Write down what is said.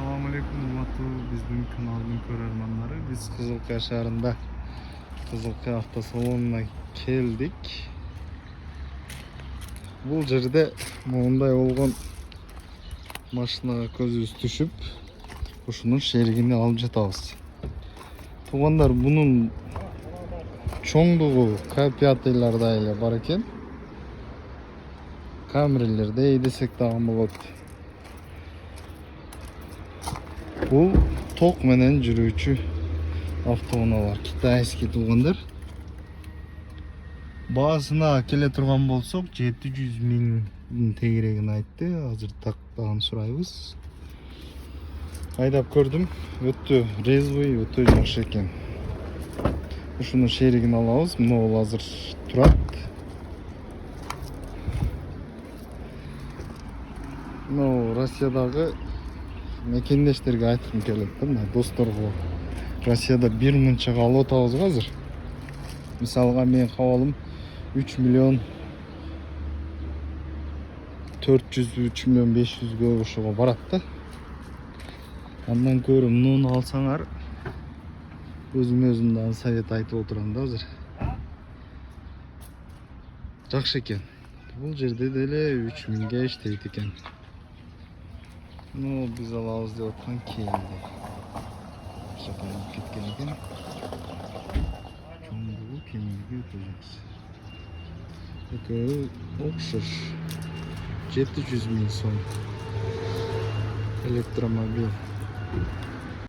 Assalamu alaikum урматтуу биздин каналдын көрөрманнары. Биз Кызылкая шаарында Кызылкая автосалонуна келдик. Бул жерде моундай болгон машинага көзүбүз түшүп, ушунун шеригини алып жатабыз. Туугандар, бунун чоңдугу К5-ларда эле бар экен. Камрилердей десек дагы болот. Бул ток менен жүрүүчү автоунаалар, китайский туугандар. Баасына келе турган болсок 700 миң тегерегин айтты. Азыр тактаган сурайбыз. Айдап көрдүм, өтө резвый, өтө жакшы экен. Ушунун шеригин алабыз. Могул азыр турат. Россиядагы мекендештерге айткым келет да, мына досторго. Россияда бир мынчага алып атабыз го азыр. Мисалга менин кабалым 3 миллион 400, 3 миллион 500 ошого барат да. Андан көрө муну алсаңар, өзүм дагы совет айтып отурам да азыр. Жакшы экен. Бул жерде деле 3 миңге иштейт экен. Биз алабыз деп аткан кийинди. Шакалып кеткен экен. Чоңдугу, кеңиги өтө жакшы. Экөө окшош. 700 миң сом. Электромобиль.